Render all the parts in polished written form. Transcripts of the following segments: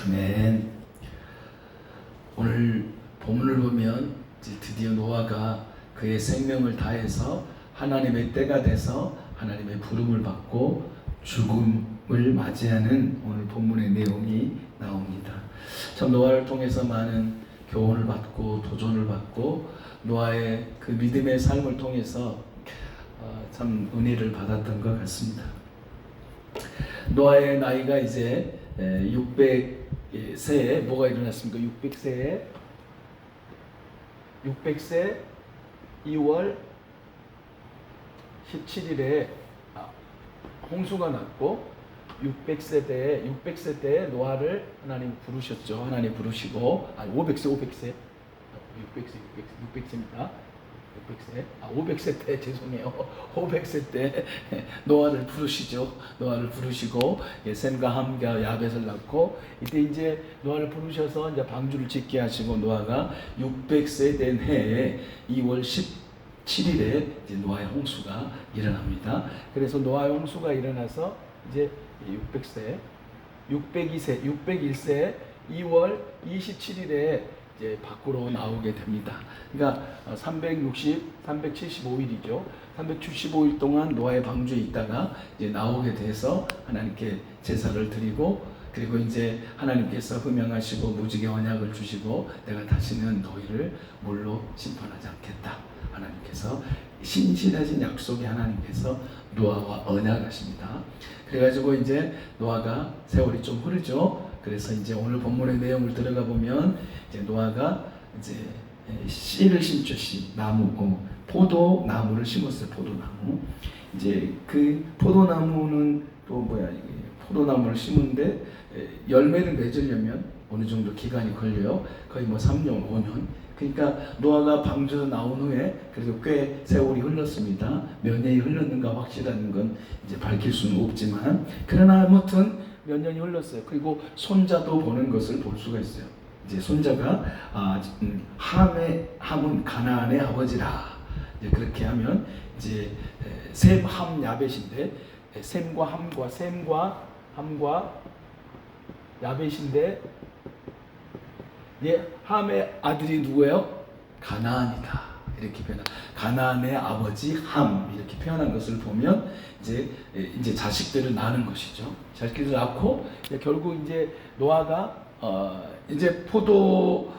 아멘. 오늘 본문을 보면 이제 드디어 노아가 그의 생명을 다해서 하나님의 때가 돼서 하나님의 부름을 받고 죽음을 맞이하는 오늘 본문의 내용이 나옵니다. 참 노아를 통해서 많은 교훈을 받고 도전을 받고 노아의 그 믿음의 삶을 통해서 참 은혜를 받았던 것 같습니다. 노아의 나이가 이제 600세에 뭐가 일어났습니까? 600세 2월 17일에 홍수가 났고 600세 때에 노아를 하나님 부르셨죠. 하나님 부르시고 500세입니다. 500세 때 죄송해요. 500세 때 노아를 부르시죠. 노아를 부르시고 셈과 함과 야벳을 낳고 이때 이제 노아를 부르셔서 이제 방주를 짓게 하시고 노아가 600세 된 해에 2월 17일에 이제 노아의 홍수가 일어납니다. 그래서 노아의 홍수가 일어나서 이제 601세 2월 27일에 이제 밖으로 나오게 됩니다. 그러니까 375일이죠. 375일 동안 노아의 방주에 있다가 이제 나오게 돼서 하나님께 제사를 드리고 그리고 이제 하나님께서 흠양하시고 무지개 언약을 주시고 내가 다시는 너희를 물로 심판하지 않겠다. 하나님께서 신실하신 약속이 하나님께서 노아와 언약하십니다. 그래가지고 이제 노아가 세월이 좀 흐르죠. 그래서 이제 오늘 본문의 내용을 들어가 보면 이제 노아가 이제 씨를 심죠. 나무, 포도나무를 심었어요. 포도나무. 이제 그 포도나무는 또 포도나무를 심는데 열매를 맺으려면 어느 정도 기간이 걸려요. 거의 3년, 5년. 그러니까 노아가 방주에서 나온 후에 그래도 꽤 세월이 흘렀습니다. 몇 년이 흘렀는가 확실한 건 이제 밝힐 수는 없지만 그러나 아무튼 몇 년이 흘렀어요. 그리고 손자도 보는 것을 볼 수가 있어요. 이제 손자가 함은 가나안의 아버지라. 이제 그렇게 하면 이제 셈, 함, 야벳인데 셈과 함과 야벳인데 함의 아들이 누구예요? 가나안이다. 이렇게 표현. 가나안의 아버지 함 이렇게 표현한 것을 보면 이제 자식들을 낳는 것이죠. 자식들을 낳고 결국 이제 노아가 이제 포도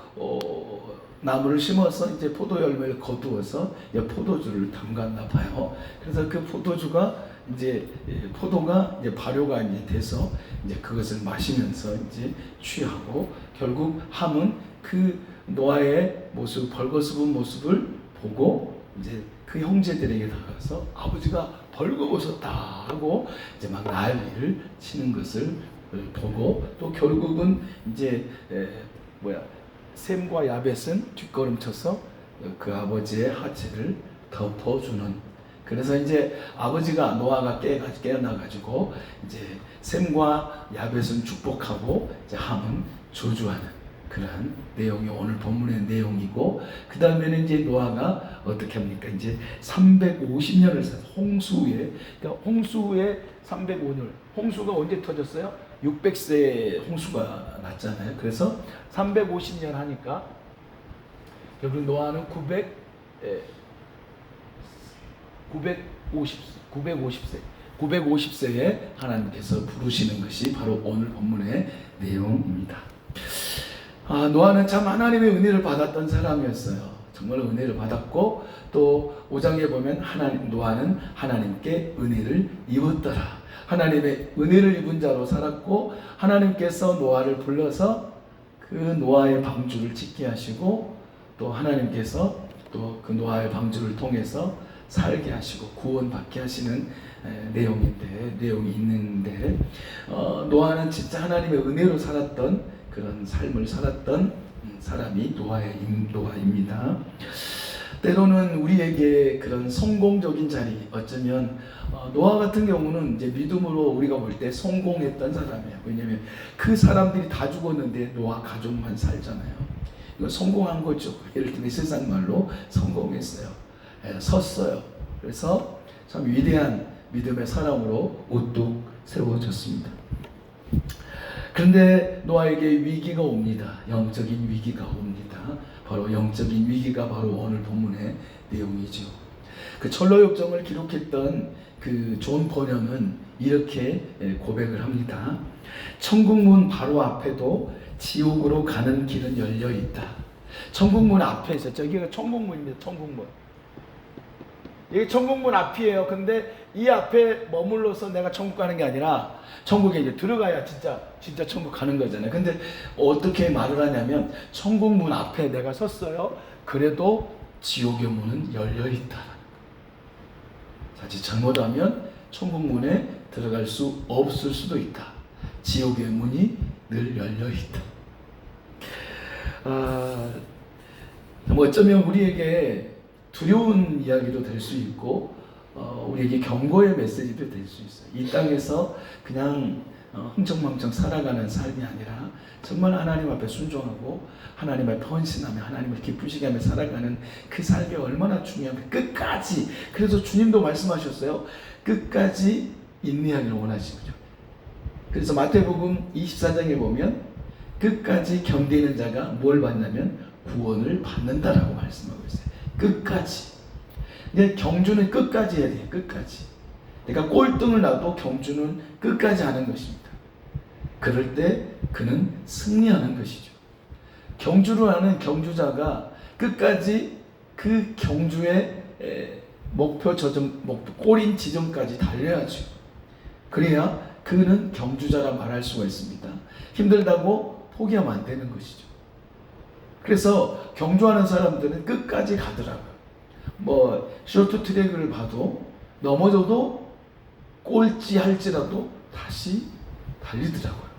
나무를 심어서 이제 포도 열매를 거두어서 포도주를 담갔나 봐요. 그래서 그 포도주가 이제 포도가 이제 발효가 이제 돼서 이제 그것을 마시면서 이제 취하고 결국 함은 그 노아의 모습 벌거벗은 모습을 보고 이제 그 형제들에게 다가가서 아버지가 벌거벗었다 하고 이제 막 난리를 치는 것을 보고 또 결국은 이제 셈과 야벳은 뒷걸음쳐서 그 아버지의 하체를 덮어주는. 그래서 이제 아버지가 노아가 깨어나가지고 이제 셈과 야벳은 축복하고 이제 함은 저주하는 그런 내용이 오늘 본문의 내용이고 그 다음에는 이제 노아가 어떻게 합니까? 이제 350년을 살 홍수에 그러니까 홍수에 305년 홍수가 언제 터졌어요? 600세 홍수가 났잖아요. 그래서 350년 하니까 결국 노아는 950세에 하나님께서 부르시는 것이 바로 오늘 본문의 내용입니다. 노아는 참 하나님의 은혜를 받았던 사람이었어요. 정말 은혜를 받았고 또 5장에 보면 노아는 하나님께 은혜를 입었더라. 하나님의 은혜를 입은 자로 살았고 하나님께서 노아를 불러서 그 노아의 방주를 짓게 하시고 또 하나님께서 또 그 노아의 방주를 통해서 살게 하시고 구원받게 하시는 내용이 있는데 노아는 진짜 하나님의 은혜로 살았던 그런 삶을 살았던 사람이 노아입니다. 때로는 우리에게 그런 성공적인 자리 어쩌면 노아 같은 경우는 이제 믿음으로 우리가 볼 때 성공했던 사람이에요. 왜냐하면 그 사람들이 다 죽었는데 노아 가족만 살잖아요. 이거 성공한 거죠. 예를 들면 세상 말로 성공했어요. 섰어요. 그래서 참 위대한 믿음의 사람으로 우뚝 세워졌습니다. 그런데 노아에게 위기가 옵니다. 영적인 위기가 옵니다. 바로 영적인 위기가 바로 오늘 본문의 내용이죠. 그 철로 역정을 기록했던 그 존 번연은 이렇게 고백을 합니다. 천국문 바로 앞에도 지옥으로 가는 길은 열려 있다. 천국문 앞에서, 저기가 천국문입니다. 천국문. 이게 천국문 앞이에요. 근데 이 앞에 머물러서 내가 천국 가는 게 아니라 천국에 이제 들어가야 진짜 천국 가는 거잖아요. 근데 어떻게 말을 하냐면 천국문 앞에 내가 섰어요. 그래도 지옥의 문은 열려 있다. 사실 잘못하면 천국문에 들어갈 수 없을 수도 있다. 지옥의 문이 늘 열려 있다. 어쩌면 우리에게 두려운 이야기도 될 수 있고 우리에게 경고의 메시지도 될 수 있어요. 이 땅에서 그냥 흥청망청 살아가는 삶이 아니라 정말 하나님 앞에 순종하고 하나님 앞에 헌신하며 하나님을 기쁘시게 하며 살아가는 그 삶이 얼마나 중요하면 끝까지, 그래서 주님도 말씀하셨어요. 끝까지 인내하기를 원하시죠. 그래서 마태복음 24장에 보면 끝까지 견디는 자가 뭘 받냐면 구원을 받는다라고 말씀하고 있어요. 끝까지. 근데 경주는 끝까지 해야 돼요. 끝까지. 그러니까 꼴등을 놔도 경주는 끝까지 하는 것입니다. 그럴 때 그는 승리하는 것이죠. 경주를 하는 경주자가 끝까지 그 경주의 목표 골인 지점까지 달려야죠. 그래야 그는 경주자라 말할 수가 있습니다. 힘들다고 포기하면 안 되는 것이죠. 그래서 경주하는 사람들은 끝까지 가더라고요. 쇼트트랙을 봐도 넘어져도 꼴찌 할지라도 다시 달리더라고요.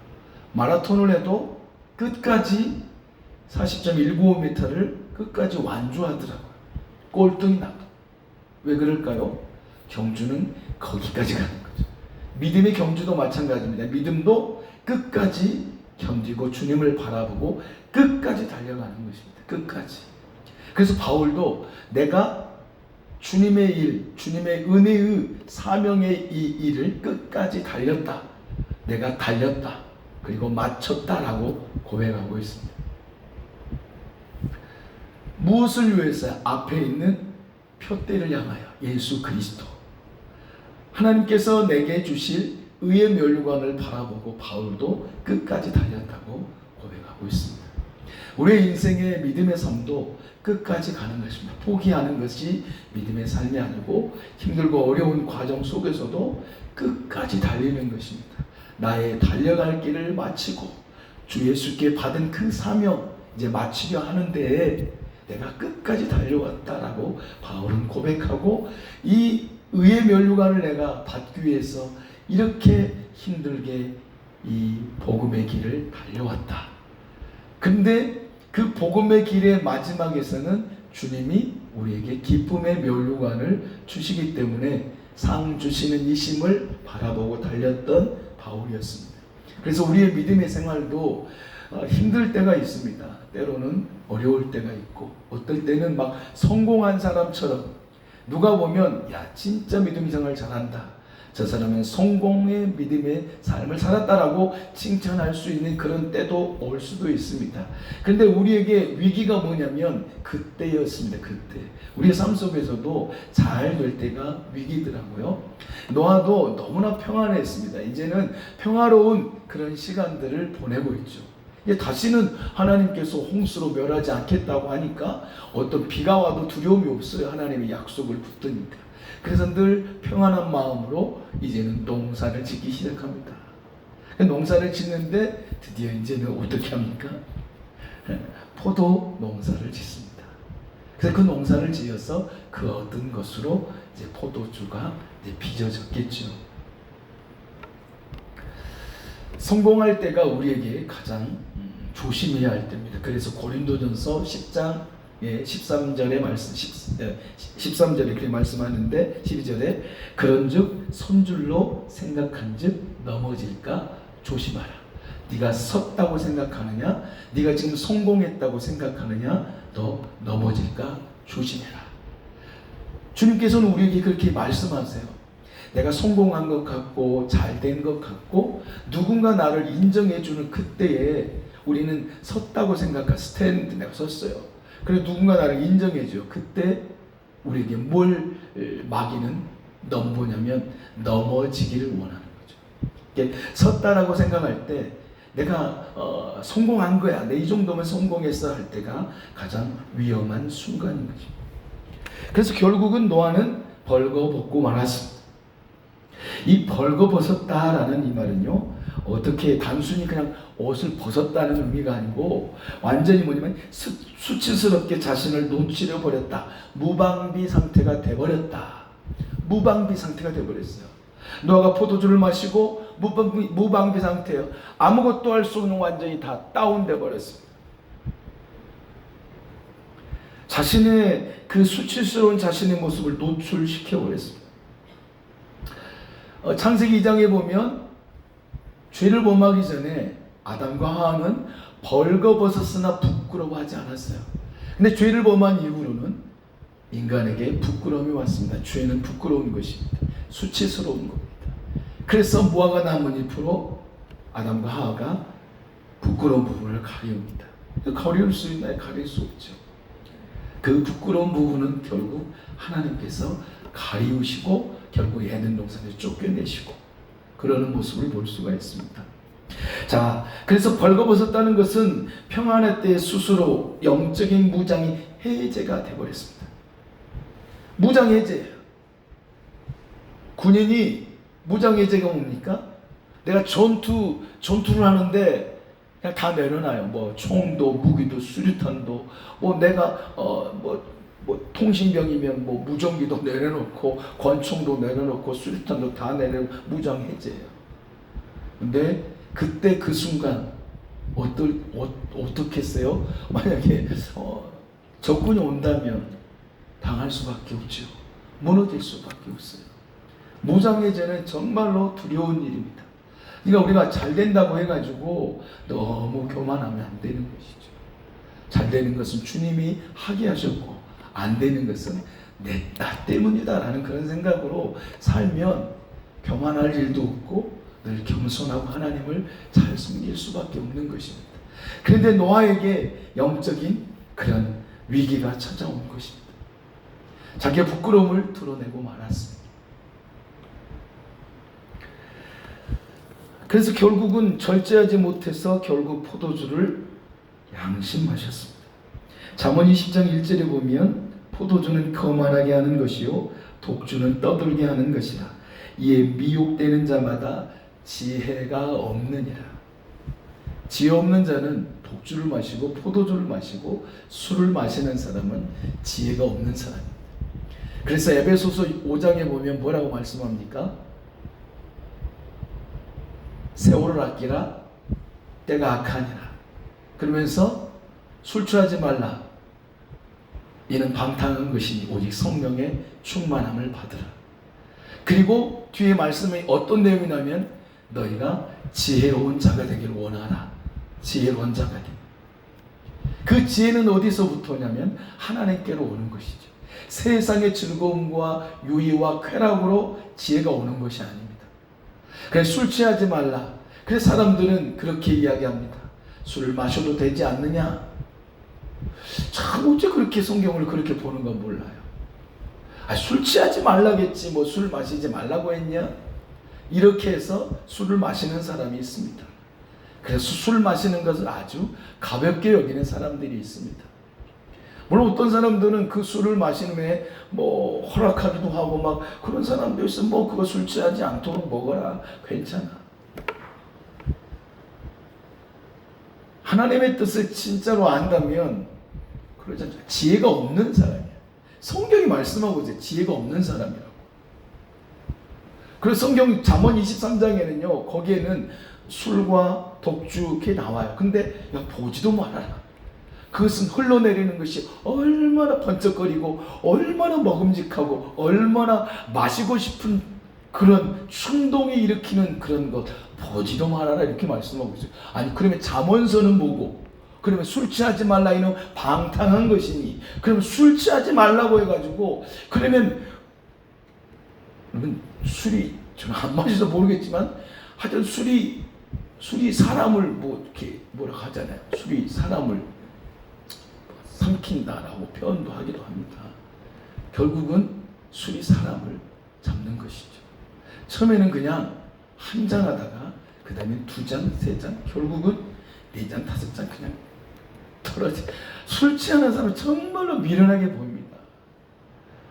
마라톤을 해도 끝까지 40.195m를 끝까지 완주하더라고요. 꼴등이 나도. 왜 그럴까요? 경주는 거기까지 가는 거죠. 믿음의 경주도 마찬가지입니다. 믿음도 끝까지 견디고 주님을 바라보고 끝까지 달려가는 것입니다. 끝까지. 그래서 바울도 내가 주님의 일, 주님의 은혜의 사명의 이 일을 끝까지 달렸다. 내가 달렸다. 그리고 마쳤다라고 고백하고 있습니다. 무엇을 위해서? 앞에 있는 표대를 향하여 예수 그리스도. 하나님께서 내게 주실 의의 면류관을 바라보고 바울도 끝까지 달렸다고 고백하고 있습니다. 우리의 인생의 믿음의 삶도 끝까지 가는 것입니다. 포기하는 것이 믿음의 삶이 아니고 힘들고 어려운 과정 속에서도 끝까지 달리는 것입니다. 나의 달려갈 길을 마치고 주 예수께 받은 그 사명 이제 마치려 하는데 내가 끝까지 달려왔다라고 바울은 고백하고 이 의의 면류관을 내가 받기 위해서 이렇게 힘들게 이 복음의 길을 달려왔다. 근데 그 복음의 길의 마지막에서는 주님이 우리에게 기쁨의 면류관을 주시기 때문에 상 주시는 이심을 바라보고 달렸던 바울이었습니다. 그래서 우리의 믿음의 생활도 힘들 때가 있습니다. 때로는 어려울 때가 있고 어떨 때는 막 성공한 사람처럼 누가 보면 야 진짜 믿음 생활 잘한다. 저 사람은 성공의 믿음의 삶을 살았다라고 칭찬할 수 있는 그런 때도 올 수도 있습니다. 그런데 우리에게 위기가 뭐냐면 그때였습니다. 그때. 우리의 삶 속에서도 잘 될 때가 위기더라고요. 노아도 너무나 평안했습니다. 이제는 평화로운 그런 시간들을 보내고 있죠. 이제 다시는 하나님께서 홍수로 멸하지 않겠다고 하니까 어떤 비가 와도 두려움이 없어요. 하나님의 약속을 붙드니까. 그래서 늘 평안한 마음으로 이제는 농사를 짓기 시작합니다. 농사를 짓는데 드디어 이제는 어떻게 합니까? 포도 농사를 짓습니다. 그래서 그 농사를 지어서 그 얻은 것으로 이제 포도주가 이제 빚어졌겠죠. 성공할 때가 우리에게 가장 조심해야 할 때입니다. 그래서 고린도전서 10장 13절에 말씀, 13절에 그렇게 말씀하는데 12절에 그런즉 손줄로 생각한즉 넘어질까 조심하라. 네가 섰다고 생각하느냐, 네가 지금 성공했다고 생각하느냐, 너 넘어질까 조심해라. 주님께서는 우리에게 그렇게 말씀하세요. 내가 성공한 것 같고 잘된 것 같고 누군가 나를 인정해주는 그때에 우리는 섰다고 생각할 스탠드 내가 섰어요. 그리고 누군가 나를 인정해줘요. 그때 우리에게 뭘 마귀는 뭐냐면 넘어지기를 원하는 거죠. 이게 섰다라고 생각할 때 내가 성공한 거야. 내 이 정도면 성공했어 할 때가 가장 위험한 순간인 거죠. 그래서 결국은 노아는 벌거벗고 말았습니다. 이 벌거벗었다라는 이 말은요, 어떻게 단순히 그냥 옷을 벗었다는 의미가 아니고 완전히 뭐냐면 수치스럽게 자신을 노출해 버렸다. 무방비 상태가 돼버렸다. 무방비 상태가 돼버렸어요. 노아가 포도주를 마시고 무방비 상태예요. 아무것도 할 수 없는, 완전히 다 다운돼 버렸습니다. 자신의 그 수치스러운 자신의 모습을 노출시켜 버렸습니다. 창세기 2장에 보면 죄를 범하기 전에 아담과 하와는 벌거벗었으나 부끄러워하지 않았어요. 근데 죄를 범한 이후로는 인간에게 부끄러움이 왔습니다. 죄는 부끄러운 것입니다. 수치스러운 겁니다. 그래서 무화과 나뭇잎으로 아담과 하와가 부끄러운 부분을 가리웁니다. 가리울 수 있나요? 가릴 수 없죠. 그 부끄러운 부분은 결국 하나님께서 가리우시고 결국 에덴 동산에 쫓겨내시고 그러는 모습을 볼 수가 있습니다. 자, 그래서 벌거벗었다는 것은 평안의 때 스스로 영적인 무장이 해제가 되어버렸습니다. 무장해제예요. 군인이 무장해제가 뭡니까? 내가 전투를 하는데 그냥 다 내려놔요. 뭐 총도, 무기도, 수류탄도, 뭐 내가 통신병이면 뭐 무전기도 내려놓고 권총도 내려놓고 수류탄도 다 내려놓고 무장해제예요. 근데 그때 그 순간 어떻게 했어요? 만약에 적군이 온다면 당할 수밖에 없죠. 무너질 수밖에 없어요. 무장해제는 정말로 두려운 일입니다. 그러니까 우리가 잘 된다고 해가지고 너무 교만하면 안 되는 것이죠. 잘 되는 것은 주님이 하게 하셨고 안 되는 것은 나 때문이다라는 그런 생각으로 살면 교만할 일도 없고 늘 겸손하고 하나님을 잘 숨길 수밖에 없는 것입니다. 그런데 노아에게 영적인 그런 위기가 찾아온 것입니다. 자기의 부끄러움을 드러내고 말았습니다. 그래서 결국은 절제하지 못해서 결국 포도주를 양심 마셨습니다. 잠언 20장 1절에 보면 포도주는 거만하게 하는 것이요 독주는 떠들게 하는 것이라. 이에 미혹되는 자마다 지혜가 없느니라. 지혜 없는 자는 독주를 마시고 포도주를 마시고 술을 마시는 사람은 지혜가 없는 사람입니다. 그래서 에베소서 5장에 보면 뭐라고 말씀합니까? 세월을 아끼라, 때가 악하니라. 그러면서 술 취하지 말라. 이는 방탕한 것이니 오직 성령의 충만함을 받으라. 그리고 뒤에 말씀이 어떤 내용이냐면 너희가 지혜로운 자가 되기를 원하라. 지혜로운 자가 되기. 그 지혜는 어디서부터냐면 하나님께로 오는 것이죠. 세상의 즐거움과 유의와 쾌락으로 지혜가 오는 것이 아닙니다. 그래서 술 취하지 말라. 그래서 사람들은 그렇게 이야기합니다. 술을 마셔도 되지 않느냐? 참 어째 그렇게 성경을 그렇게 보는 건 몰라요. 술 취하지 말라겠지 뭐 술 마시지 말라고 했냐? 이렇게 해서 술을 마시는 사람이 있습니다. 그래서 술 마시는 것을 아주 가볍게 여기는 사람들이 있습니다. 물론 어떤 사람들은 그 술을 마시는 게 뭐 허락하기도 하고 막 그런 사람도 있어. 뭐 그거 술 취하지 않도록 먹어라. 괜찮아. 하나님의 뜻을 진짜로 안다면 그러잖아요. 지혜가 없는 사람이야. 성경이 말씀하고 있어요. 지혜가 없는 사람이라고. 그래서 성경 잠언 23장에는요. 거기에는 술과 독주 이렇게 나와요. 근데 야, 보지도 말아라. 그것은 흘러내리는 것이 얼마나 번쩍거리고 얼마나 먹음직하고 얼마나 마시고 싶은 그런 충동이 일으키는 그런 것 보지도 말아라 이렇게 말씀하고 있어요. 아니 그러면 잠언서는 뭐고 그러면 술 취하지 말라 이는 방탕한 것이니 그러면 술 취하지 말라고 해가지고 그러면 여러분, 술이 저는 안 마셔서 모르겠지만 하여튼 술이 사람을 뭐 이렇게 뭐라 하잖아요. 술이 사람을 삼킨다라고 표현도 하기도 합니다. 결국은 술이 사람을 잡는 것이죠. 처음에는 그냥 한 잔 하다가 그 다음에 2잔, 3잔, 결국은 4잔, 5잔 그냥 떨어지. 술 취하는 사람은 정말로 미련하게 보입니다.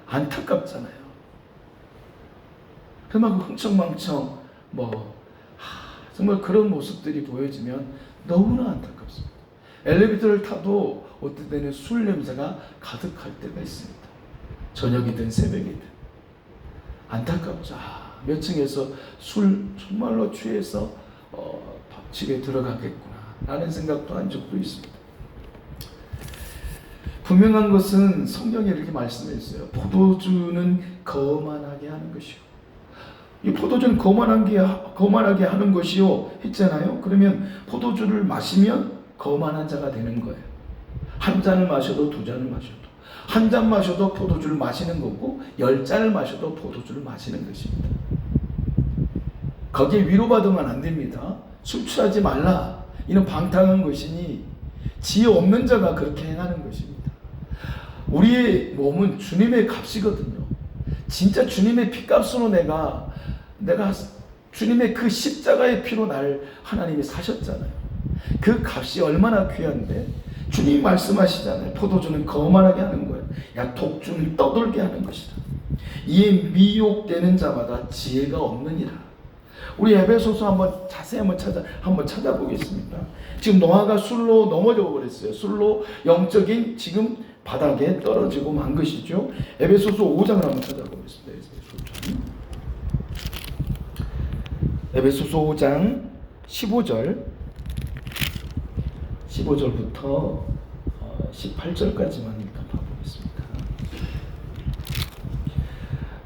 안타깝잖아요. 그만 흥청망청 정말 그런 모습들이 보여지면 너무나 안타깝습니다. 엘리베이터를 타도 어떨 때는 술 냄새가 가득할 때가 있습니다. 저녁이든 새벽이든. 안타깝죠. 몇 층에서 술 정말로 취해서 집에 들어가겠구나 라는 생각도 한 적도 있습니다. 분명한 것은 성경에 이렇게 말씀했어요. 포도주는 거만하게 하는 것이요. 이 포도주는 거만하게 하는 것이요 했잖아요. 그러면 포도주를 마시면 거만한 자가 되는 거예요. 한 잔을 마셔도 2잔을 마셔도, 한 잔 마셔도 포도주를 마시는 거고 10잔을 마셔도 포도주를 마시는 것입니다. 거기에 위로받으면 안 됩니다. 술 취하지 말라. 이는 방탕한 것이니 지혜 없는 자가 그렇게 행하는 것입니다. 우리의 몸은 주님의 값이거든요. 진짜 주님의 피값으로 내가 주님의 그 십자가의 피로 날 하나님이 사셨잖아요. 그 값이 얼마나 귀한데 주님 말씀하시잖아요. 포도주는 거만하게 하는 거예요. 야, 독주는 떠돌게 하는 것이다. 이에 미혹되는 자마다 지혜가 없느니라. 우리 에베소서 자세히 한번 찾아보겠습니다. 지금 노아가 술로 넘어져 버렸어요. 술로 영적인 지금 바닥에 떨어지고 만 것이죠. 에베소서 5장을 한번 찾아보겠습니다. 에베소서 5장 15절부터 18절까지만 일단 봐보겠습니다.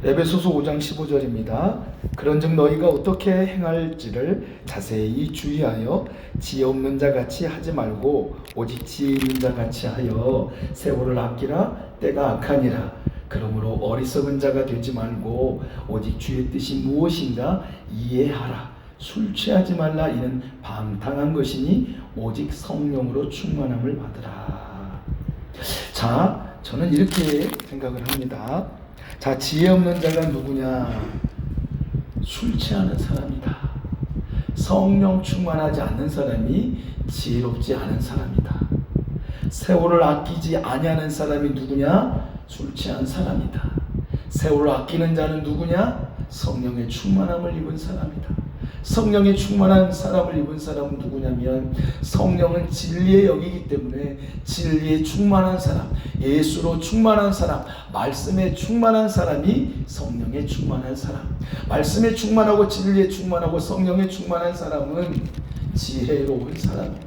에베소서 5장 15절입니다. 그런즉 너희가 어떻게 행할지를 자세히 주의하여 지혜 없는 자 같이 하지 말고 오직 지혜 있는 자 같이 하여 세월을 아끼라. 때가 악하니라. 그러므로 어리석은 자가 되지 말고 오직 주의 뜻이 무엇인가 이해하라. 술 취하지 말라. 이는 방탕한 것이니 오직 성령으로 충만함을 받으라. 자, 저는 이렇게 생각을 합니다. 자, 지혜 없는 자가 누구냐? 술 취하는 사람이다. 성령 충만하지 않는 사람이 지혜롭지 않은 사람이다. 세월을 아끼지 아니하는 사람이 누구냐? 술 취한 사람이다. 세월을 아끼는 자는 누구냐? 성령의 충만함을 입은 사람이다. 성령의 충만한 사람을 입은 사람은 누구냐면 성령은 진리의 영이기 때문에 진리에 충만한 사람, 예수로 충만한 사람, 말씀에 충만한 사람이 성령에 충만한 사람. 말씀에 충만하고 진리에 충만하고 성령에 충만한 사람은 지혜로운 사람입니다.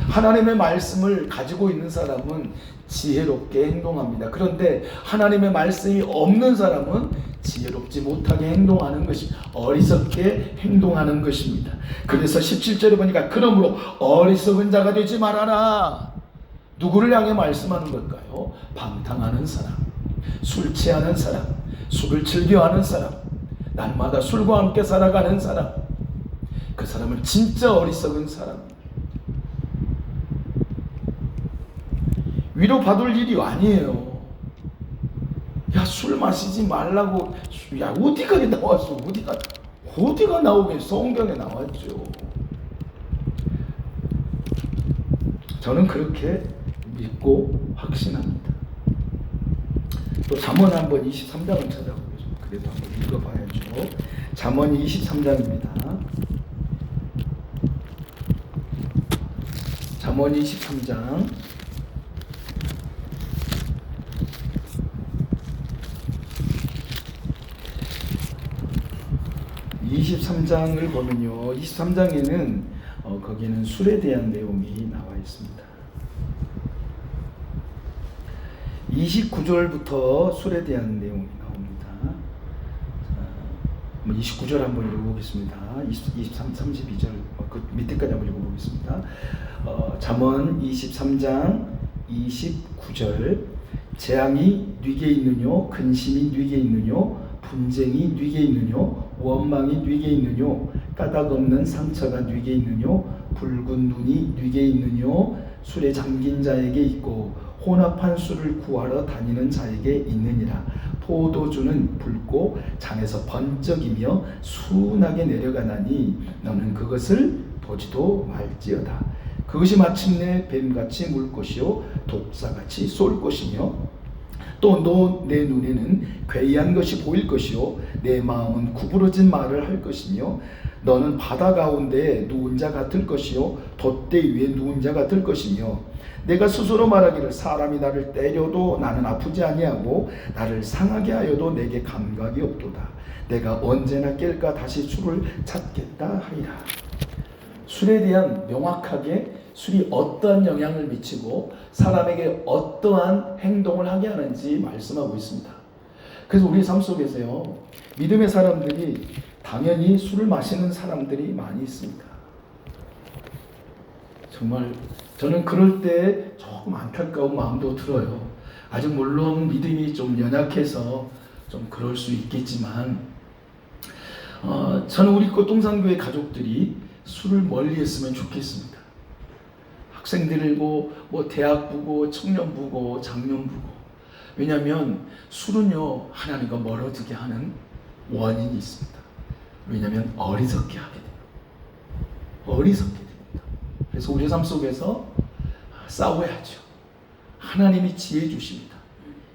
하나님의 말씀을 가지고 있는 사람은 지혜롭게 행동합니다. 그런데 하나님의 말씀이 없는 사람은 지혜롭지 못하게 행동하는 것이 어리석게 행동하는 것입니다. 그래서 17절에 보니까 그러므로 어리석은 자가 되지 말아라. 누구를 향해 말씀하는 걸까요? 방탕하는 사람, 술 취하는 사람, 술을 즐겨하는 사람, 날마다 술과 함께 살아가는 사람, 그 사람은 진짜 어리석은 사람. 위로받을 일이 아니에요. 야, 술 마시지 말라고. 야, 어디가 나왔어? 어디가 나오게 성경에 나왔죠. 저는 그렇게 믿고 확신합니다. 또 잠언 한번 23장을 찾아보겠습니다. 그래도 한번 읽어봐야죠. 잠언 23장입니다. 잠언 23장 23장을 보면요, 23장에는 거기에는 술에 대한 내용이 나와 있습니다. 29절부터 술에 대한 내용이 나옵니다. 29절 한번 읽어보겠습니다. 23, 32절 그 밑에까지 한번 읽어보겠습니다. 잠언 23장 29절 재앙이 네게 있느뇨? 근심이 네게 있느뇨? 분쟁이 네게 있느뇨? 원망이 네게 있느뇨? 까닭 없는 상처가 네게 있느뇨? 붉은 눈이 네게 있느뇨? 술에 잠긴 자에게 있고 혼합한 술을 구하러 다니는 자에게 있느니라. 포도주는 붉고 잔에서 번쩍이며 순하게 내려가나니 너는 그것을 보지도 말지어다. 그것이 마침내 뱀같이 물 것이요 독사같이 쏠 것이며 또 내 눈에는 괴이한 것이 보일 것이요 내 마음은 구부러진 말을 할 것이며 너는 바다 가운데 누운 자 같을 것이요 돛대 위에 누운 자 같을 것이며 내가 스스로 말하기를 사람이 나를 때려도 나는 아프지 아니하고 나를 상하게 하여도 내게 감각이 없도다. 내가 언제나 깰까 다시 술을 찾겠다 하리라. 술에 대한 명확하게 술이 어떠한 영향을 미치고 사람에게 어떠한 행동을 하게 하는지 말씀하고 있습니다. 그래서 우리 삶 속에서요, 믿음의 사람들이 당연히 술을 마시는 사람들이 많이 있습니다. 정말 저는 그럴 때 조금 안타까운 마음도 들어요. 아직 물론 믿음이 좀 연약해서 좀 그럴 수 있겠지만 저는 우리 꽃동산교회 가족들이 술을 멀리 했으면 좋겠습니다. 학생들이고 뭐 대학부고 청년부고 장년부고. 왜냐하면 술은요 하나님과 멀어지게 하는 원인이 있습니다. 왜냐하면 어리석게 하게 됩니다. 어리석게 됩니다. 그래서 우리 삶 속에서 싸워야죠. 하나님이 지혜 주십니다.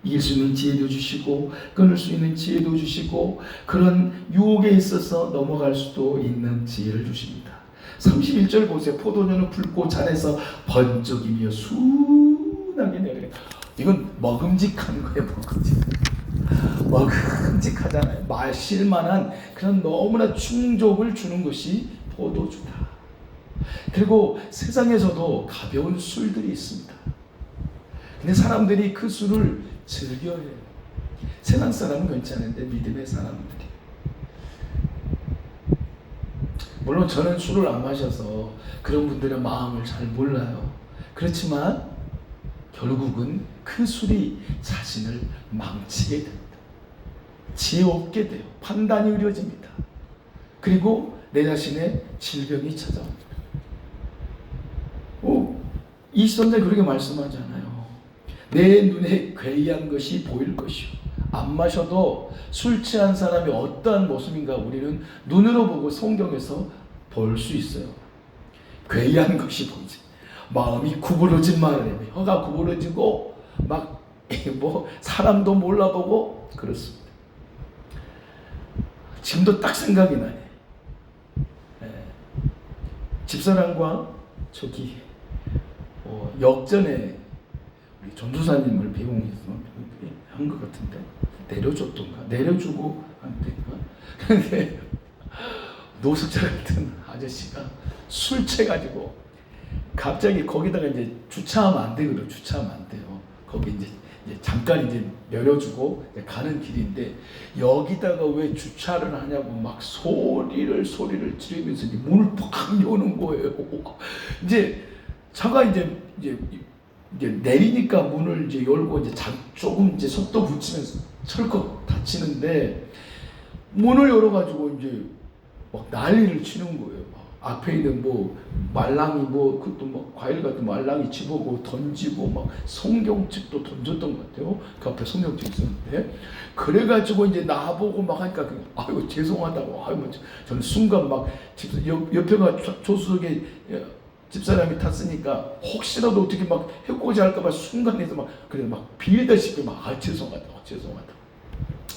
이길 수 있는 지혜도 주시고 끊을 수 있는 지혜도 주시고 그런 유혹에 있어서 넘어갈 수도 있는 지혜를 주십니다. 31절 보세요. 포도주는 붉고 잔에서 번쩍이며 순하게 내려가. 이건 먹음직한 거예요. 먹음직하잖아요. 마실만한 그런 너무나 충족을 주는 것이 포도주다. 그리고 세상에서도 가벼운 술들이 있습니다. 근데 사람들이 그 술을 즐겨해요. 세상 사람은 괜찮은데 믿음의 사람들이. 물론 저는 술을 안 마셔서 그런 분들의 마음을 잘 몰라요. 그렇지만 결국은 그 술이 자신을 망치게 됩니다. 지혜 없게 돼요. 판단이 흐려집니다. 그리고 내 자신의 질병이 찾아옵니다. 이시선자 그렇게 말씀하잖아요. 내 눈에 괴이한 것이 보일 것이요. 안 마셔도 술 취한 사람이 어떠한 모습인가 우리는 눈으로 보고 성경에서 볼 수 있어요. 괴이한 것이 보이지. 마음이 구부러진 말을 해요. 혀가 구부러지고 막 뭐 사람도 몰라보고 그렇습니다. 지금도 딱 생각이 나네. 집사람과 저기 역전에 우리 전도사님을 배웅해서 한 것 같은데 내려줬던가 내려주고 안 된가. 근데 노숙자 같은 아저씨가 술 취해가지고 갑자기 거기다가 이제 주차하면 안 되거든요. 주차하면 안 돼요. 거기 이제 잠깐 이제 내려주고 가는 길인데 여기다가 왜 주차를 하냐고 막 소리를 지르면서 이제 문을 팍 여는 거예요. 이제 차가 이제 내리니까 문을 이제 열고 이제 조금 이제 속도 붙이면서 철컥 닫히는데 문을 열어가지고 이제 막 난리를 치는 거예요. 막 앞에 있는 뭐 말랑이 뭐 그것도 막 과일 같은 말랑이 집어고 던지고 막 성경책도 던졌던 것 같아요. 그 앞에 성경책 있었는데 그래가지고 이제 나보고 막 하니까 아이고 죄송하다고 아이고 저는 순간 막 옆에가 조수석에 집사람이 탔으니까 혹시라도 어떻게 막 해코지 할까봐 순간에서 막 그래 막 빌다시피 막 죄송하다.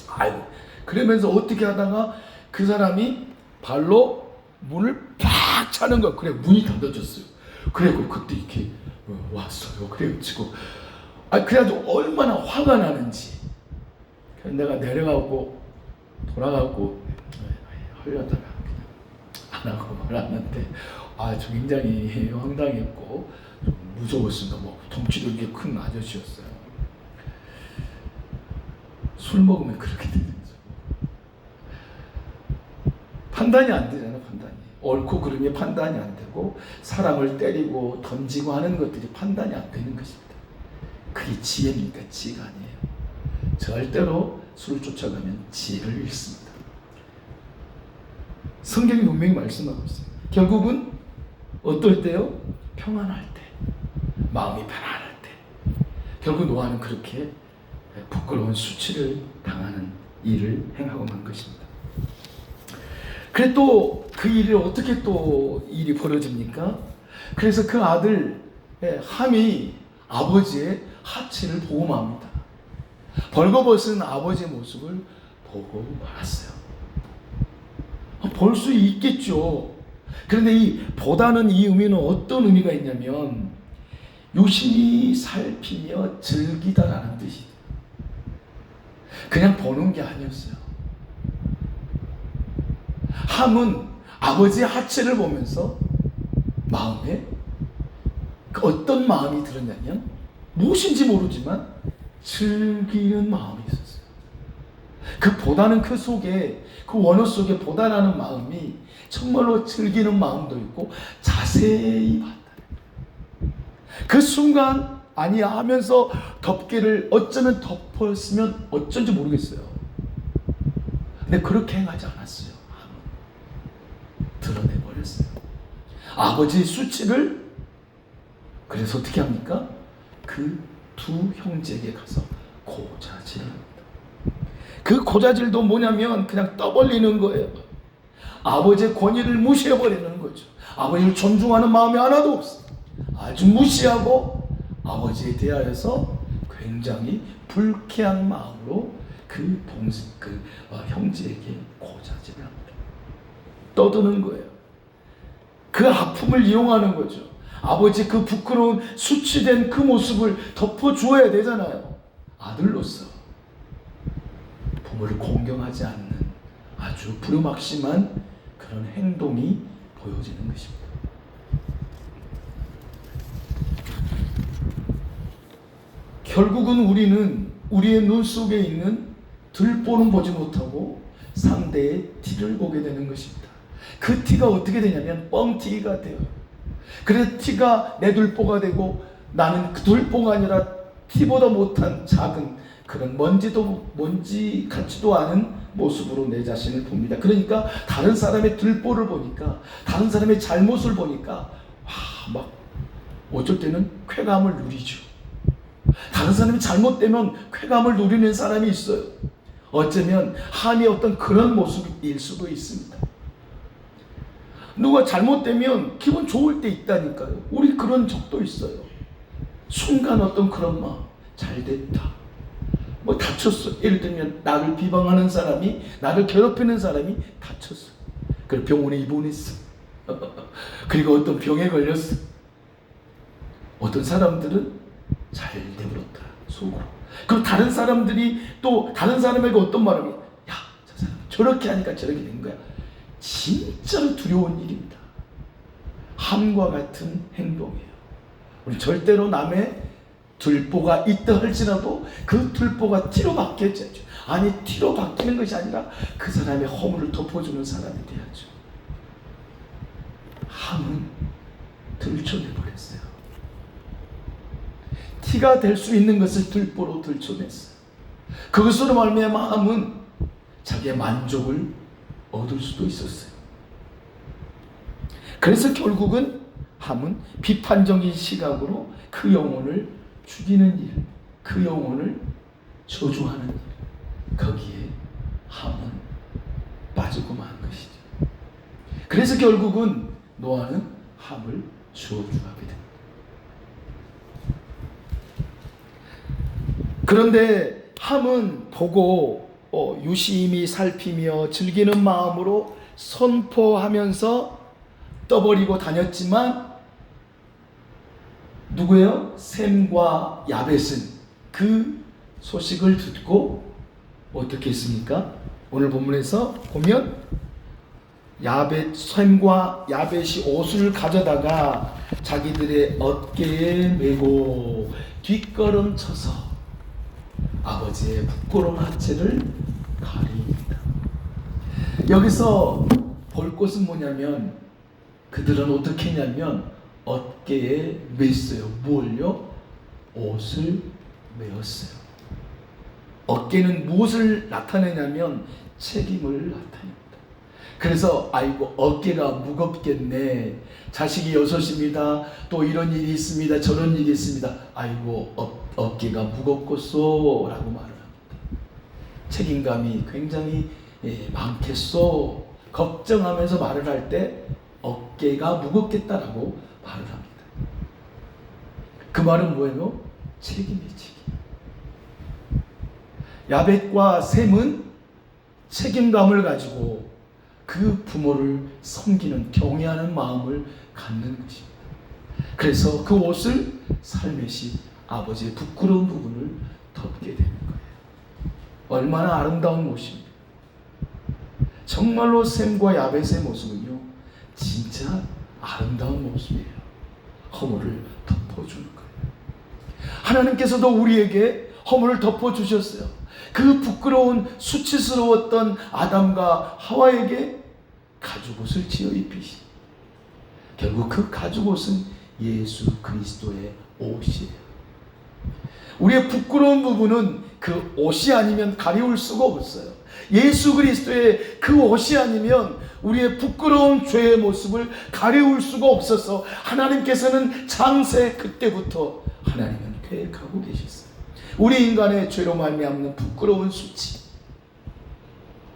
아이고 그러면서 어떻게 하다가 그 사람이 발로 문을 팍 차는 거야. 그래 문이 닫아졌어요. 그래고 그때 이렇게 왔어요. 그래가지고 그래가지고 얼마나 화가 나는지. 내가 내려가고 돌아가고 하려다가 그냥 안 하고 말았는데 저 굉장히 황당했고 좀 무서웠습니다. 뭐 덩치도 이렇게 큰 아저씨였어요. 술 먹으면 그렇게 되는 거죠. 판단이 안 되잖아. 판단이 옳고 그름이 판단이 안 되고 사람을 때리고 던지고 하는 것들이 판단이 안 되는 것입니다. 그게 지혜입니까? 지혜가 아니에요. 절대로 술을 쫓아가면 지혜를 잃습니다. 성경이 분명히 말씀하고 있어요. 결국은 어떨 때요? 평안할 때, 마음이 편안할 때. 결국 노아는 그렇게 부끄러운 수치를 당하는 일을 행하고 만 것입니다. 그래 또 그 일이 어떻게 또 일이 벌어집니까? 그래서 그 아들 함이 아버지의 하체를 보고 맙니다. 벌거벗은 아버지의 모습을 보고 말았어요. 볼 수 있겠죠. 그런데 이 보다는 이 의미는 어떤 의미가 있냐면 유심히 살피며 즐기다라는 뜻이에요. 그냥 보는 게 아니었어요. 함은 아버지의 하체를 보면서 마음에 어떤 마음이 들었냐면 무엇인지 모르지만 즐기는 마음이 있었어요. 그 보다는 그 속에, 그 원어 속에 보다라는 마음이 정말로 즐기는 마음도 있고 자세히 봤다. 그 순간 아니야 하면서 덮개를 어쩌면 덮었으면 어쩐지 모르겠어요. 근데 그렇게 행하지 않았어요. 드러내버렸어요. 아버지의 수치를. 그래서 어떻게 합니까? 그 두 형제에게 가서 고자질합니다. 그 고자질도 뭐냐면 그냥 떠벌리는 거예요. 아버지의 권위를 무시해버리는 거죠. 아버지를 존중하는 마음이 하나도 없어요. 아주 무시하고 아버지에 대하여서 굉장히 불쾌한 마음으로 그 형제에게 고자질을 합니다. 떠드는 거예요. 그 아픔을 이용하는 거죠. 아버지 그 부끄러운 수치된 그 모습을 덮어주어야 되잖아요. 아들로서 부모를 공경하지 않는 아주 부르막심한 그런 행동이 보여지는 것입니다. 결국은 우리는 우리의 눈 속에 있는 들보는 보지 못하고 상대의 티를 보게 되는 것입니다. 그 티가 어떻게 되냐면 뻥튀기가 돼요. 그래서 티가 내 들보가 되고 나는 그 들보가 아니라 티보다 못한 작은 그런 먼지 같지도 않은 모습으로 내 자신을 봅니다. 그러니까 다른 사람의 들보를 보니까, 다른 사람의 잘못을 보니까 막 어쩔 때는 쾌감을 누리죠. 다른 사람이 잘못되면 쾌감을 누리는 사람이 있어요. 어쩌면 함이 어떤 그런 모습일 수도 있습니다. 누가 잘못되면 기분 좋을 때 있다니까요. 우리 그런 적도 있어요. 순간 어떤 그런 마음, 잘 됐다. 뭐 다쳤어. 예를 들면 나를 비방하는 사람이, 나를 괴롭히는 사람이 다쳤어. 그래서 병원에 입원했어. 그리고 어떤 병에 걸렸어. 어떤 사람들은 잘 내버렸다, 속으로. 그럼 다른 사람들이 또 다른 사람에게 어떤 말을 해요? 야, 저 사람 저렇게 하니까 저렇게 된 거야. 진짜로 두려운 일입니다. 함과 같은 행동이에요. 우리 절대로 남의 들보가 있다 할지라도 그 들보가 티로 바뀌어야죠. 아니, 티로 바뀌는 것이 아니라 그 사람의 허물을 덮어주는 사람이 돼야죠. 함은 들춰내버렸어요. 티가 될 수 있는 것을 들보로 들춰냈어요. 그것으로 말미암아 함은 자기의 만족을 얻을 수도 있었어요. 그래서 결국은 함은 비판적인 시각으로 그 영혼을 죽이는 일, 그 영혼을 저주하는 일, 거기에 함은 빠지고 만 것이죠. 그래서 결국은 노아는 함을 저주하게 됩니다. 그런데 함은 보고 유심히 살피며 즐기는 마음으로 선포하면서 떠버리고 다녔지만 누구예요? 셈과 야벳은 그 소식을 듣고 어떻게 했습니까? 오늘 본문에서 보면 셈과 야벳이 옷을 가져다가 자기들의 어깨에 메고 뒷걸음쳐서 아버지의 부끄러운 하체를 가립니다. 여기서 볼 것은 뭐냐면 그들은 어떻게 했냐면 어깨에 맸어요. 뭘요? 옷을 메었어요. 어깨는 무엇을 나타내냐면 책임을 나타냅니다. 그래서 아이고 어깨가 무겁겠네. 자식이 6입니다. 또 이런 일이 있습니다. 저런 일이 있습니다. 아이고 어깨가 무겁겠소 라고 말을 합니다. 책임감이 굉장히 많겠소. 걱정하면서 말을 할 때 어깨가 무겁겠다라고 말을 합니다. 그 말은 뭐예요? 책임이 책임. 야벳과 셈은 책임감을 가지고 그 부모를 섬기는 경외하는 마음을 갖는 것입니다. 그래서 그 옷을 살며시 아버지의 부끄러운 부분을 덮게 되는 거예요. 얼마나 아름다운 모습입니다. 정말로 셈과 야벳의 모습은요, 진짜 아름다운 모습이에요. 허물을 덮어주는 거예요. 하나님께서도 우리에게 허물을 덮어주셨어요. 그 부끄러운 수치스러웠던 아담과 하와에게 가죽옷을 지어 입히시. 결국 그 가죽옷은 예수 그리스도의 옷이에요. 우리의 부끄러운 부분은 그 옷이 아니면 가리울 수가 없어요. 예수 그리스도의 그 옷이 아니면 우리의 부끄러운 죄의 모습을 가리울 수가 없어서 하나님께서는 창세 그때부터 하나님은 계획하고 계셨어요. 우리 인간의 죄로 말미암는 부끄러운 수치,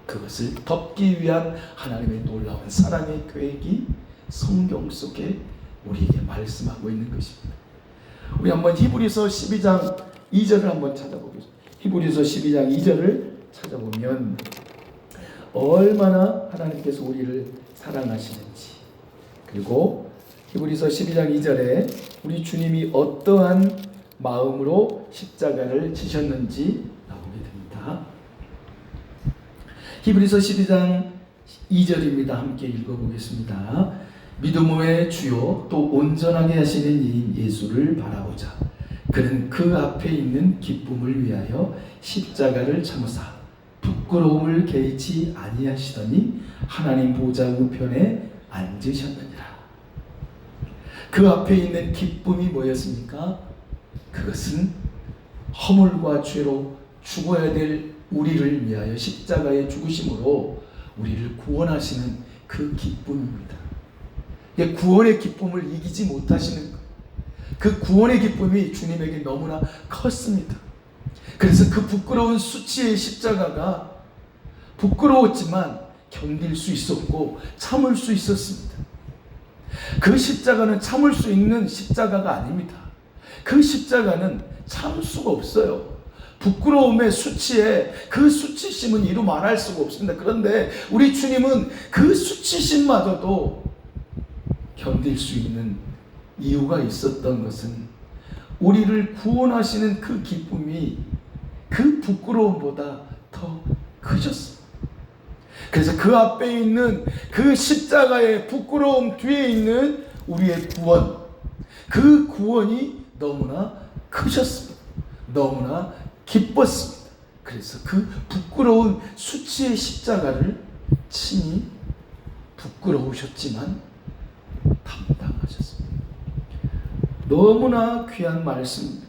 그것을 덮기 위한 하나님의 놀라운 사랑의 계획이 성경 속에 우리에게 말씀하고 있는 것입니다. 우리 한번 히브리서 12장 2절을 한번 찾아보겠습니다. 히브리서 12장 2절을 찾아보면 얼마나 하나님께서 우리를 사랑하시는지, 그리고 히브리서 12장 2절에 우리 주님이 어떠한 마음으로 십자가를 지셨는지 나오게 됩니다. 히브리서 12장 2절입니다. 함께 읽어보겠습니다. 믿음의 주요 또 온전하게 하시는 이인 예수를 바라보자. 그는 그 앞에 있는 기쁨을 위하여 십자가를 참으사 부끄러움을 개의치 아니하시더니 하나님 보좌 우편에 앉으셨느니라. 그 앞에 있는 기쁨이 뭐였습니까? 그것은 허물과 죄로 죽어야 될 우리를 위하여 십자가의 죽으심으로 우리를 구원하시는 그 기쁨입니다. 구원의 기쁨을 이기지 못하시는 것, 그 구원의 기쁨이 주님에게 너무나 컸습니다. 그래서 그 부끄러운 수치의 십자가가 부끄러웠지만 견딜 수 있었고 참을 수 있었습니다. 그 십자가는 참을 수 있는 십자가가 아닙니다. 그 십자가는 참을 수가 없어요. 부끄러움의 수치에 그 수치심은 이루 말할 수가 없습니다. 그런데 우리 주님은 그 수치심마저도 견딜 수 있는 이유가 있었던 것은 우리를 구원하시는 그 기쁨이 그 부끄러움보다 더 크셨습니다. 그래서 그 앞에 있는 그 십자가의 부끄러움 뒤에 있는 우리의 구원, 그 구원이 너무나 크셨습니다. 너무나 기뻤습니다. 그래서 그 부끄러운 수치의 십자가를 친히 부끄러우셨지만 담당하셨습니다. 너무나 귀한 말씀입니다.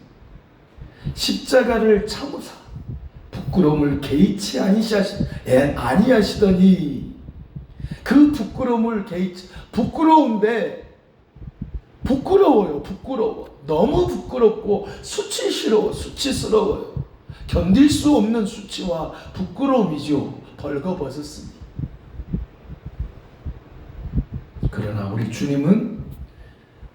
십자가를 참으사 부끄러움을 개의치 아니하시더니, 그 부끄러움을 개의치, 부끄러운데 부끄러워요. 부끄러워. 너무 부끄럽고 수치스러워요. 견딜 수 없는 수치와 부끄러움이죠. 벌거벗었습니다. 그러나 우리 주님은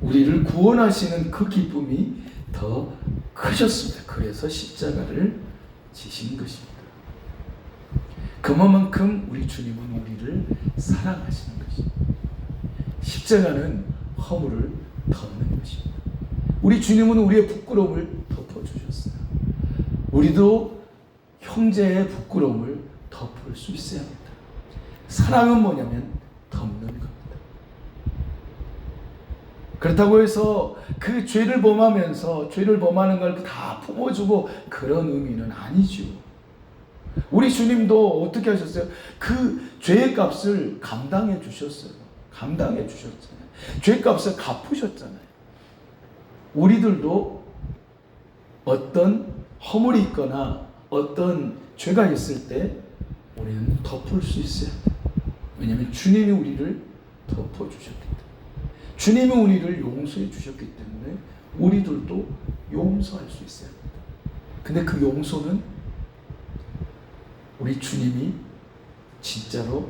우리를 구원하시는 그 기쁨이 더 크셨습니다. 그래서 십자가를 지신 것입니다. 그만큼 우리 주님은 우리를 사랑하시는 것입니다. 십자가는 허물을 덮는 것입니다. 우리 주님은 우리의 부끄러움을 덮어주셨어요. 우리도 형제의 부끄러움을 덮을 수 있어야 합니다. 사랑은 뭐냐면 덮는 겁니다. 그렇다고 해서 그 죄를 범하면서 죄를 범하는 걸 다 품어주고 그런 의미는 아니죠. 우리 주님도 어떻게 하셨어요? 그 죄의 값을 감당해 주셨어요. 감당해 주셨잖아요. 죄의 값을 갚으셨잖아요. 우리들도 어떤 허물이 있거나 어떤 죄가 있을 때 우리는 덮을 수 있어야 돼. 왜냐하면 주님이 우리를 덮어주셨기 때문에, 주님이 우리를 용서해 주셨기 때문에 우리들도 용서할 수 있어야 합니다. 근데 그 용서는 우리 주님이 진짜로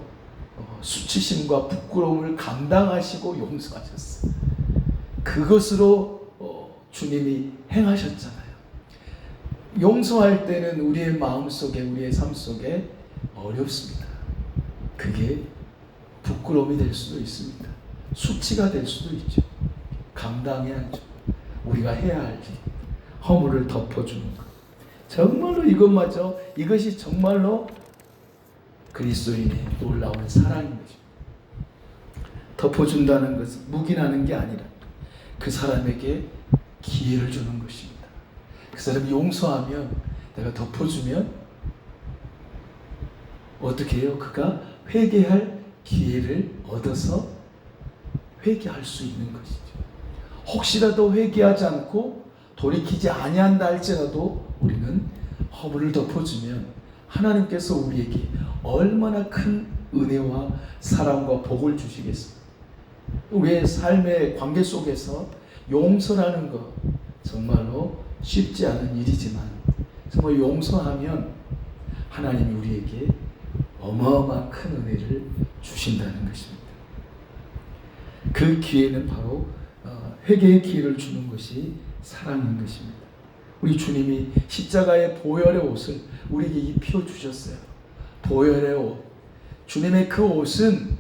수치심과 부끄러움을 감당하시고 용서하셨어요. 그것으로 주님이 행하셨잖아요. 용서할 때는 우리의 마음속에, 우리의 삶 속에 어렵습니다. 그게 부끄러움이 될 수도 있습니다. 수치가 될 수도 있죠. 감당해야죠. 우리가 해야 할 일, 허물을 덮어주는 것. 정말로 이것이 정말로 그리스도인의 놀라운 사랑인 것입니다. 덮어준다는 것은 묵인하는 게 아니라 그 사람에게 기회를 주는 것입니다. 그 사람이 용서하면, 내가 덮어주면 어떻게 해요? 그가 회개할 기회를 얻어서 회개할 수 있는 것이죠. 혹시라도 회개하지 않고 돌이키지 아니한다 할지라도 우리는 허물을 덮어주면 하나님께서 우리에게 얼마나 큰 은혜와 사랑과 복을 주시겠습니까? 우리의 삶의 관계 속에서 용서라는 것 정말로 쉽지 않은 일이지만 정말 용서하면 하나님이 우리에게 어마어마한 큰 은혜를 주신다는 것입니다. 그 기회는 바로 회개의 기회를 주는 것이 사랑인 것입니다. 우리 주님이 십자가의 보혈의 옷을 우리에게 입혀 주셨어요. 보혈의 옷. 주님의 그 옷은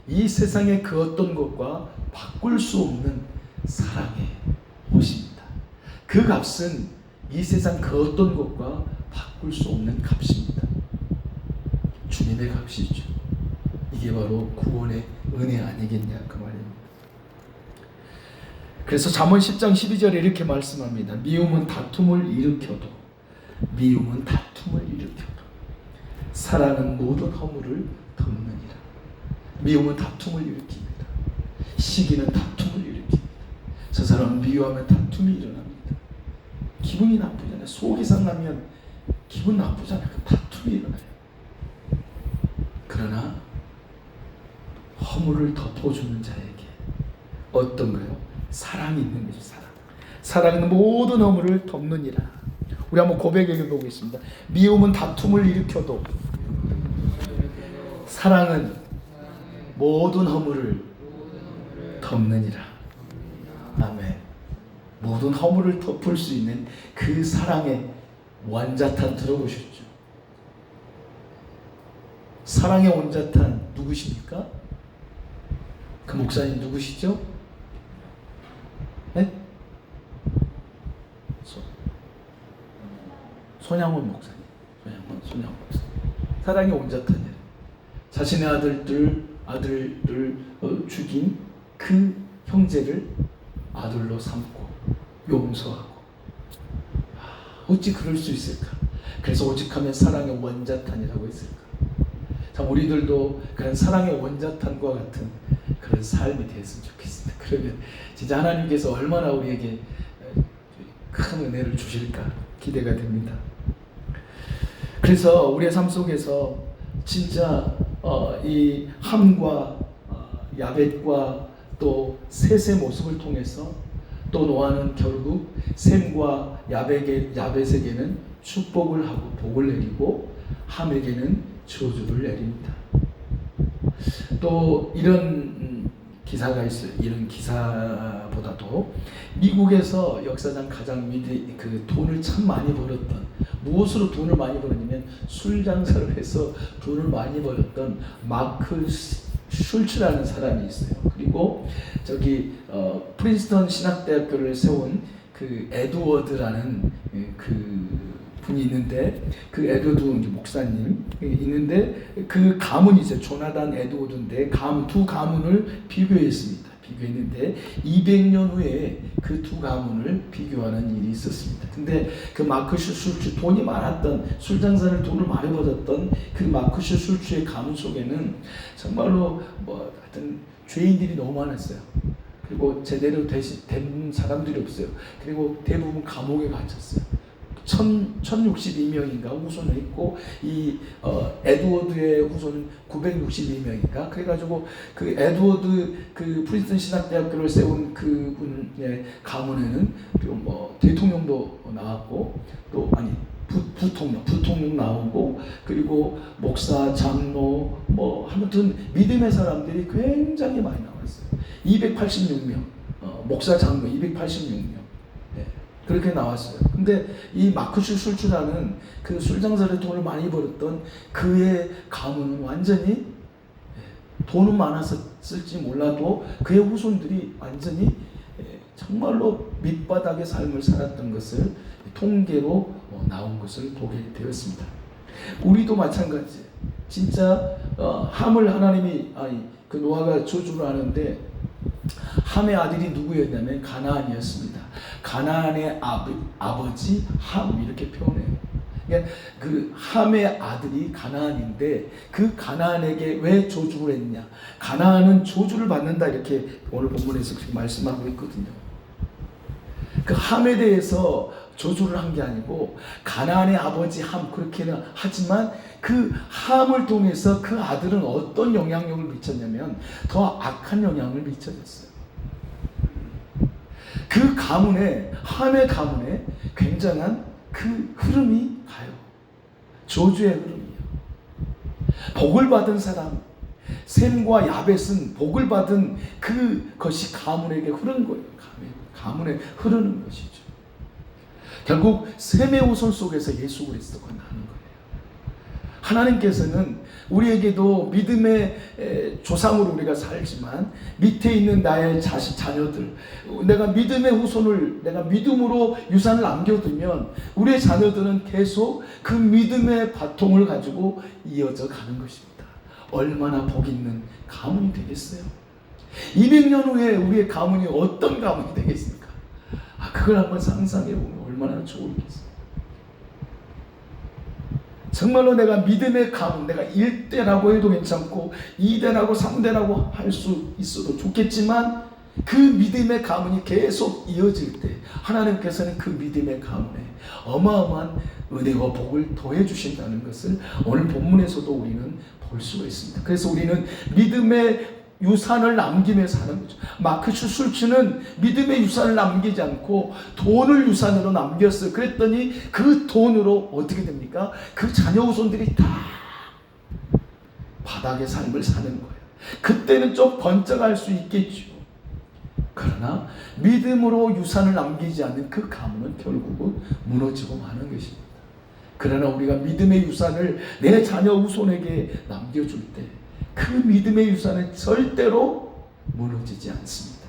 이 세상의 그 어떤 것과 바꿀 수 없는 사랑의 옷입니다. 그 값은 이 세상 그 어떤 것과 바꿀 수 없는 값입니다. 주님의 값이죠. 이게 바로 구원의 은혜 아니겠냐 그 말입니다. 그래서 잠언 10장 12절에 이렇게 말씀합니다. 미움은 다툼을 일으켜도 사랑은 모든 허물을 덮느니라. 미움은 다툼을 일으킵니다. 시기는 다툼을 일으킵니다. 저 사람은 미워하면 다툼이 일어납니다. 기분이 나쁘잖아요. 속이 상하면 기분 나쁘잖아요. 다툼이 일어나요. 그러나 허물을 덮어주는 자에게 어떤가요? 사랑이 있는 것이 사랑은 모든 허물을 덮느니라. 우리 한번 고백해 보겠습니다. 미움은 다툼을 일으켜도 사랑은 모든 허물을 덮느니라. 아멘. 모든 허물을 덮을 수 있는 그 사랑의 원자탄 들어보셨죠? 사랑의 원자탄 누구십니까? 그 목사님 누구시죠? 네? 손양원 목사님. 손양원 목사님. 사랑의 원자탄이에요. 자신의 아들을 죽인 그 형제를 아들로 삼고 용서하고. 어찌 그럴 수 있을까? 그래서 오직하면 사랑의 원자탄이라고 했을까? 참 우리들도 그런 사랑의 원자탄과 같은 그런 삶이 되었으면 좋겠습니다. 그러면 진짜 하나님께서 얼마나 우리에게 큰 은혜를 주실까 기대가 됩니다. 그래서 우리의 삶 속에서 진짜 이 함과 야벳과 또 셋의 모습을 통해서 또 노아는 결국 셈과 야벳에게는 축복을 하고 복을 내리고 함에게는 저주를 내립니다. 또 이런 기사가 있어요. 이런 기사보다도 미국에서 역사상 가장 그 돈을 참 많이 벌었던, 무엇으로 돈을 많이 벌었냐면 술 장사를 해서 돈을 많이 벌었던 마크 슐츠라는 사람이 있어요. 그리고 프린스턴 신학대학교를 세운 그 에드워드라는 그 분이 있는데, 그 에드워드 목사님 있는데, 그 가문이 있어요. 조나단 에드워드인데 두 가문을 비교했는데 200년 후에 그 두 가문을 비교하는 일이 있었습니다. 근데 그 마크슈 슐츠, 돈이 많았던, 술 장사를 돈을 많이 벌었던 그 마크슈 슐츠의 가문 속에는 정말로 하여튼 죄인들이 너무 많았어요. 그리고 제대로 된 사람들이 없어요. 그리고 대부분 감옥에 갇혔어요. 1062명인가 후손을 있고 이 에드워드의 후손은 962명인가 그래가지고 그 에드워드 그 프린스턴 신학대학교를 세운 그분의 가문에는 뭐 대통령도 나왔고 또 아니 부통령 나오고 그리고 목사 장로 뭐 아무튼 믿음의 사람들이 굉장히 많이 나왔어요. 286명 목사 장로 286명 그렇게 나왔어요. 근데 이 마크슈 술주라는 그 술장사를 돈을 많이 벌었던 그의 가문은 완전히 돈은 많았을지 몰라도 그의 후손들이 완전히 정말로 밑바닥의 삶을 살았던 것을 통계로 나온 것을 보게 되었습니다. 우리도 마찬가지. 진짜 함을 하나님이 그 노아가 저주를 하는데 함의 아들이 누구였냐면 가나안이었습니다. 가나안의 아버지 함 이렇게 표현해요. 그러니까 그 함의 아들이 가나안인데 그 가나안에게 왜 저주를 했냐? 가나안은 저주를 받는다 이렇게 오늘 본문에서 그렇게 말씀하고 있거든요. 그 함에 대해서 저주를 한 게 아니고 가나안의 아버지 함 그렇게는 하지만 그 함을 통해서 그 아들은 어떤 영향력을 미쳤냐면 더 악한 영향을 미쳐졌어요. 그 가문에 함의 가문에 굉장한 그 흐름이 가요. 저주의 흐름이요. 복을 받은 사람 셈과 야벳은 복을 받은 그것이 가문에게 흐른 거예요. 가문에 흐르는 것이죠. 결국 셈의 후손 속에서 예수 그리스도가 나는 거예요. 하나님께서는 우리에게도 믿음의 조상으로 우리가 살지만 밑에 있는 나의 자녀들 내가 믿음의 후손을 내가 믿음으로 유산을 남겨두면 우리의 자녀들은 계속 그 믿음의 바통을 가지고 이어져 가는 것입니다. 얼마나 복 있는 가문이 되겠어요? 200년 후에 우리의 가문이 어떤 가문이 되겠습니까? 그걸 한번 상상해 보면 얼마나 좋겠어요. 정말로 내가 믿음의 가문, 내가 1대라고 해도 괜찮고 2대라고 3대라고 할 수 있어도 좋겠지만 그 믿음의 가문이 계속 이어질 때 하나님께서는 그 믿음의 가문에 어마어마한 은혜와 복을 더해 주신다는 것을 오늘 본문에서도 우리는 볼 수가 있습니다. 그래서 우리는 믿음의 유산을 남기면서 사는 거죠. 마크슈 술츠는 믿음의 유산을 남기지 않고 돈을 유산으로 남겼어요. 그랬더니 그 돈으로 어떻게 됩니까? 그 자녀 후손들이 다 바닥의 삶을 사는 거예요. 그때는 좀 번쩍할 수 있겠죠. 그러나 믿음으로 유산을 남기지 않는 그 가문은 결국은 무너지고 마는 것입니다. 그러나 우리가 믿음의 유산을 내 자녀 후손에게 남겨줄 때 그 믿음의 유산은 절대로 무너지지 않습니다.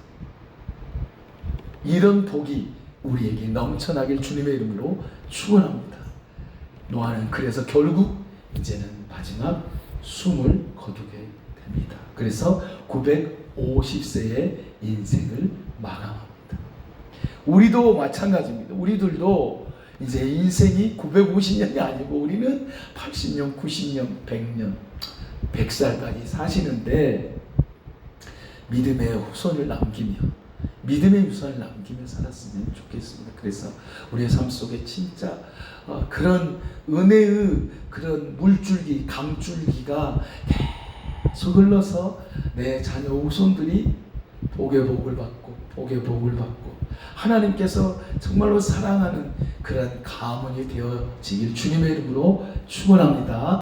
이런 복이 우리에게 넘쳐나길 주님의 이름으로 축원합니다. 노아는 그래서 결국 이제는 마지막 숨을 거두게 됩니다. 그래서 950세의 인생을 마감합니다. 우리도 마찬가지입니다. 우리들도 이제 인생이 950년이 아니고 우리는 80년, 90년, 100년 100살까지 사시는데 믿음의 후손을 남기며 믿음의 유산을 남기며 살았으면 좋겠습니다. 그래서 우리의 삶 속에 진짜 그런 은혜의 그런 물줄기, 강줄기가 계속 흘러서 내 자녀 후손들이 복의 복을 받고 복의 복을 받고 하나님께서 정말로 사랑하는 그런 가문이 되어지길 주님의 이름으로 축원합니다.